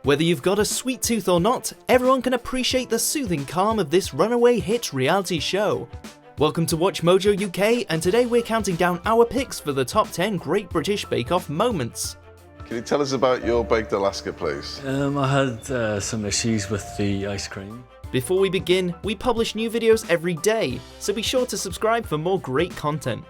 Whether you've got a sweet tooth or not, everyone can appreciate the soothing calm of this runaway hit reality show. Welcome to Watch Mojo UK, and today we're counting down our picks for the top 10 Great British Bake Off moments. Can you tell us about your baked Alaska, please? I had some issues with the ice cream. Before we begin, we publish new videos every day, so be sure to subscribe for more great content.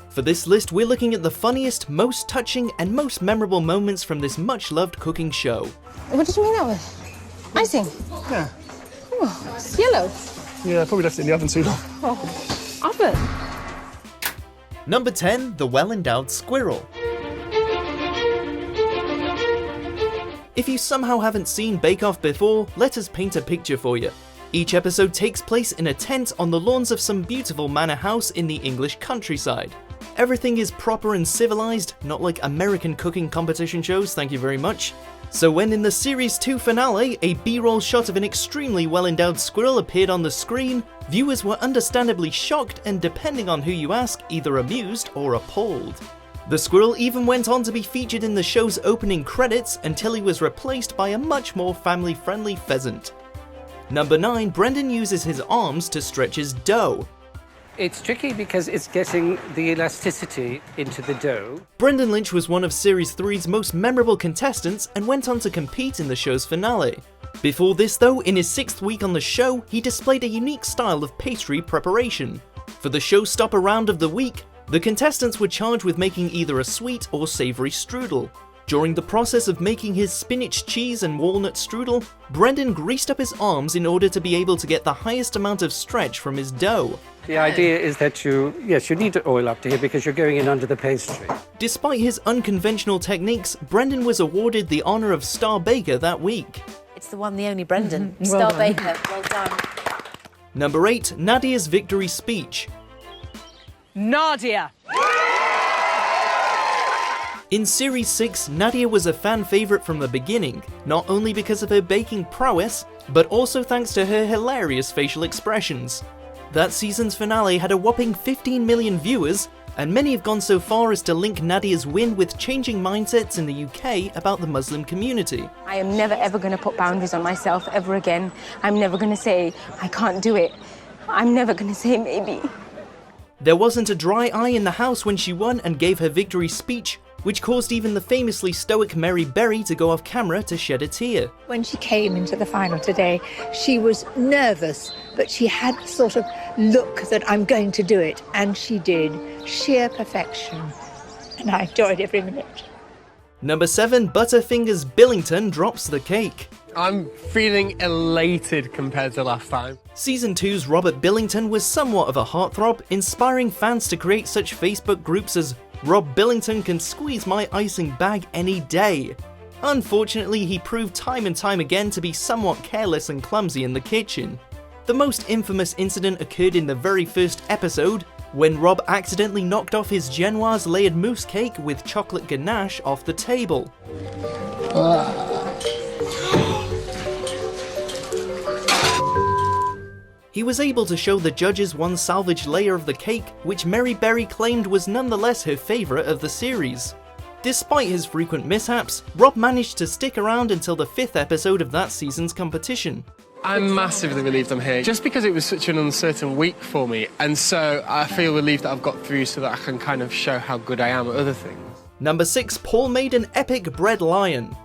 For this list, we're looking at the funniest, most touching, and most memorable moments from this much-loved cooking show. What did you mean that with? Icing? Yeah. Oh, it's yellow. Yeah, I probably left it in the oven too long. Oh, oven. Number 10, the WellEndowed Squirrel. If you somehow haven't seen Bake Off before, let us paint a picture for you. Each episode takes place in a tent on the lawns of some beautiful manor house in the English countryside. Everything is proper and civilized, not like American cooking competition shows, thank you very much. So when in the Series 2 finale, a B-roll shot of an extremely well-endowed squirrel appeared on the screen, viewers were understandably shocked and, depending on who you ask, either amused or appalled. The squirrel even went on to be featured in the show's opening credits until he was replaced by a much more family-friendly pheasant. Number 9, Brendan uses his arms to stretch his dough. It's tricky because it's getting the elasticity into the dough. Brendan Lynch was one of Series 3's most memorable contestants and went on to compete in the show's finale. Before this though, in his 6th week on the show, he displayed a unique style of pastry preparation. For the showstopper round of the week, the contestants were charged with making either a sweet or savoury strudel. During the process of making his spinach cheese and walnut strudel, Brendan greased up his arms in order to be able to get the highest amount of stretch from his dough. The idea is that you need to oil up to here because you're going in under the pastry. Despite his unconventional techniques, Brendan was awarded the honour of Star Baker that week. It's the one, the only Brendan. Star Baker, well done. Number 8, Nadiya's victory speech. Nadiya! In Series 6, Nadiya was a fan favourite from the beginning, not only because of her baking prowess, but also thanks to her hilarious facial expressions. That season's finale had a whopping 15 million viewers, and many have gone so far as to link Nadiya's win with changing mindsets in the UK about the Muslim community. I am never ever going to put boundaries on myself ever again. I'm never going to say, I can't do it. I'm never going to say maybe. There wasn't a dry eye in the house when she won and gave her victory speech, which caused even the famously stoic Mary Berry to go off camera to shed a tear. When she came into the final today, she was nervous, but she had the sort of look that I'm going to do it, and she did. Sheer perfection, and I enjoyed every minute. Number 7, Butterfingers Billington drops the cake. I'm feeling elated compared to last time. Season 2's Robert Billington was somewhat of a heartthrob, inspiring fans to create such Facebook groups as Rob Billington can squeeze my icing bag any day. Unfortunately, he proved time and time again to be somewhat careless and clumsy in the kitchen. The most infamous incident occurred in the very first episode, when Rob accidentally knocked off his Genoise layered mousse cake with chocolate ganache off the table. He was able to show the judges one salvaged layer of the cake, which Mary Berry claimed was nonetheless her favourite of the series. Despite his frequent mishaps, Rob managed to stick around until the 5th episode of that season's competition. I'm massively relieved I'm here, just because it was such an uncertain week for me, and so I feel relieved that I've got through so that I can kind of show how good I am at other things. Number 6, Paul made an epic bread lion.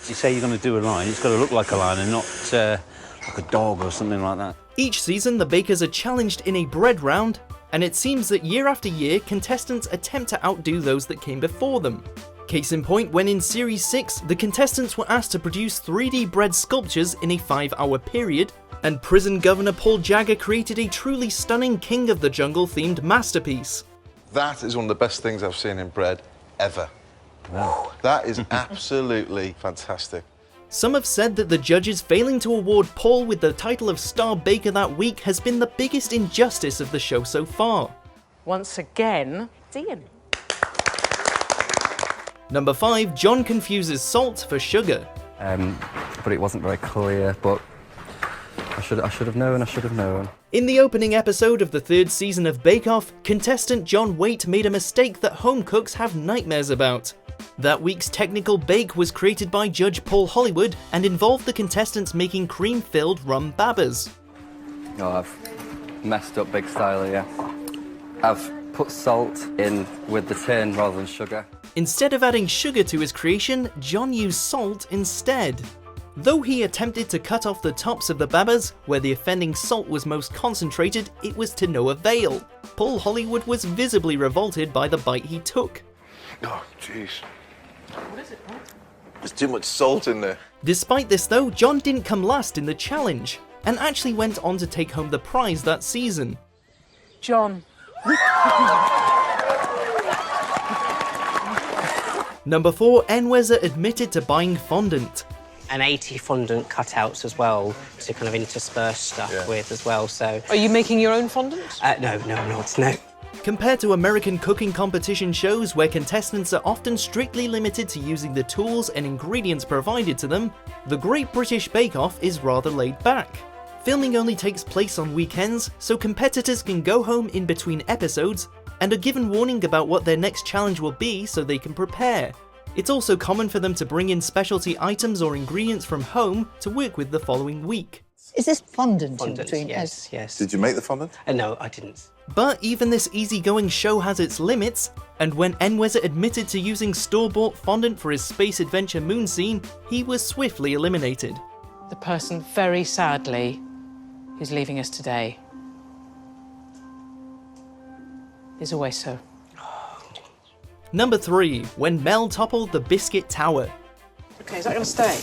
You say you're going to do a lion, it's got to look like a lion and not like a dog or something like that. Each season, the bakers are challenged in a bread round, and it seems that year after year, contestants attempt to outdo those that came before them. Case in point, when in Series 6, the contestants were asked to produce 3D bread sculptures in a 5-hour period, and prison governor Paul Jagger created a truly stunning King of the Jungle themed masterpiece. That is one of the best things I've seen in bread ever. Wow. That is absolutely fantastic. Some have said that the judges failing to award Paul with the title of Star Baker that week has been the biggest injustice of the show so far. Once again, Dean. Number 5, John confuses salt for sugar. But it wasn't very clear, but I should have known. In the opening episode of the 3rd season of Bake Off, contestant John Waite made a mistake that home cooks have nightmares about. That week's technical bake was created by Judge Paul Hollywood and involved the contestants making cream-filled rum babbers. Oh, I've messed up big style here. I've put salt in with the tin rather than sugar. Instead of adding sugar to his creation, John used salt instead. Though he attempted to cut off the tops of the babbers, where the offending salt was most concentrated, it was to no avail. Paul Hollywood was visibly revolted by the bite he took. Oh, jeez. What is it, Paul? There's too much salt in there. Despite this though, John didn't come last in the challenge, and actually went on to take home the prize that season. John. Number 4, Enwezor admitted to buying fondant. And 80 fondant cutouts as well to kind of intersperse stuff with as well, so... Are you making your own fondant? No, not, no. Compared to American cooking competition shows where contestants are often strictly limited to using the tools and ingredients provided to them, the Great British Bake Off is rather laid back. Filming only takes place on weekends, so competitors can go home in between episodes and are given warning about what their next challenge will be so they can prepare. It's also common for them to bring in specialty items or ingredients from home to work with the following week. Is this fondant in Fondant, between? yes. Did you make the fondant? No, I didn't. But even this easygoing show has its limits, and when Enwezor admitted to using store-bought fondant for his space adventure moon scene, he was swiftly eliminated. The person, very sadly, who's leaving us today is Enwezor. Number 3, when Mel toppled the Biscuit Tower. Okay, is that going to stay?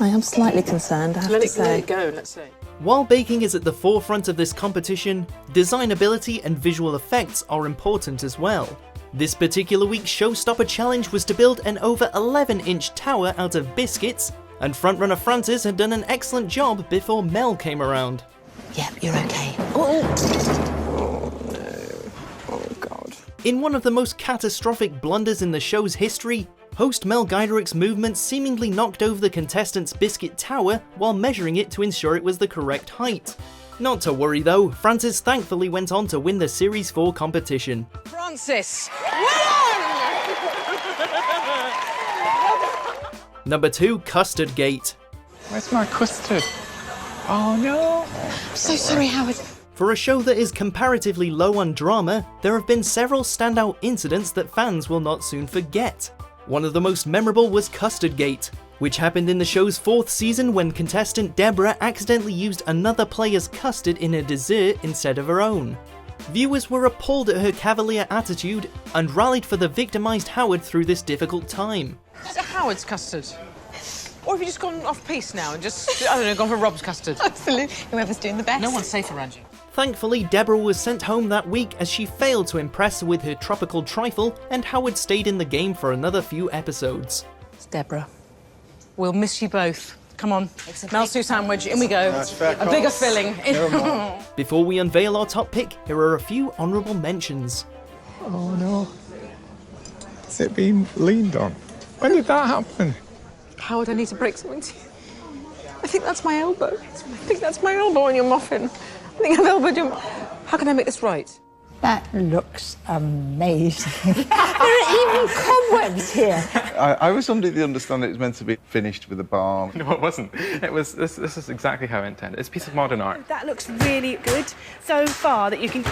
I am slightly concerned, I have to say. Let it go, let's see. While baking is at the forefront of this competition, designability and visual effects are important as well. This particular week's showstopper challenge was to build an over 11-inch tower out of biscuits, and frontrunner Francis had done an excellent job before Mel came around. Yep, you're okay. In one of the most catastrophic blunders in the show's history, host Mel Geiderich's movement seemingly knocked over the contestant's biscuit tower while measuring it to ensure it was the correct height. Not to worry though, Francis thankfully went on to win the Series 4 competition. Francis! Number 2, Custardgate. Where's my custard? Oh no! I'm so sorry, Howard. For a show that is comparatively low on drama, there have been several standout incidents that fans will not soon forget. One of the most memorable was Custardgate, which happened in the show's 4th season when contestant Deborah accidentally used another player's custard in her dessert instead of her own. Viewers were appalled at her cavalier attitude and rallied for the victimised Howard through this difficult time. Is it Howard's custard? Or have you just gone off-piste now and just, I don't know, gone for Rob's custard? Absolutely. Whoever's doing the best. No one's safe around you. Thankfully, Deborah was sent home that week as she failed to impress with her tropical trifle, and Howard stayed in the game for another few episodes. It's Deborah. We'll miss you both. Come on, Mel Sue sandwich, in we go. A bigger filling. Before we unveil our top pick, here are a few honourable mentions. Oh no. Has it been leaned on? When did that happen? Howard, I need to break something to you. I think that's my elbow. I think that's my elbow on your muffin. I think I've elbowed your... How can I make this right? That looks amazing. There are even cobwebs here. I was under the understanding it was meant to be finished with a balm. No, it wasn't. It was. This is exactly how I intended. It's a piece of modern art. That looks really good so far that you can...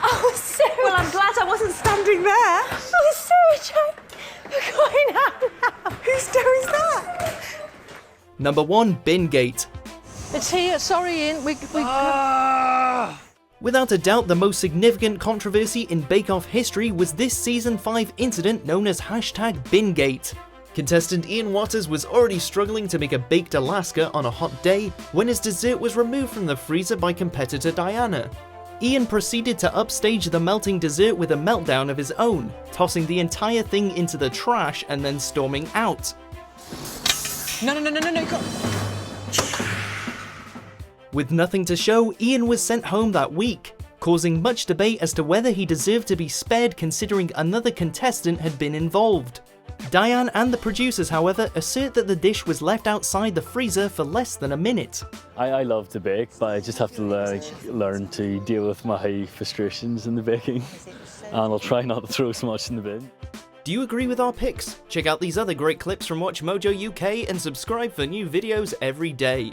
Oh, Sarah! Well, I'm glad I wasn't standing there. Oh, Sarah Jane, we're going out now. Whose dough is that? Number 1, Bingate. It's here. Sorry, Ian. Without a doubt, the most significant controversy in Bake Off history was this Season 5 incident known as #Bingate. Contestant Ian Waters was already struggling to make a baked Alaska on a hot day when his dessert was removed from the freezer by competitor Diana. Ian proceeded to upstage the melting dessert with a meltdown of his own, tossing the entire thing into the trash and then storming out. No. Go. With nothing to show, Ian was sent home that week. causing much debate as to whether he deserved to be spared considering another contestant had been involved. Diane and the producers, however, assert that the dish was left outside the freezer for less than a minute. I love to bake, but I just have to learn to deal with my frustrations in the baking. And I'll try not to throw so much in the bin. Do you agree with our picks? Check out these other great clips from Watch Mojo UK and subscribe for new videos every day.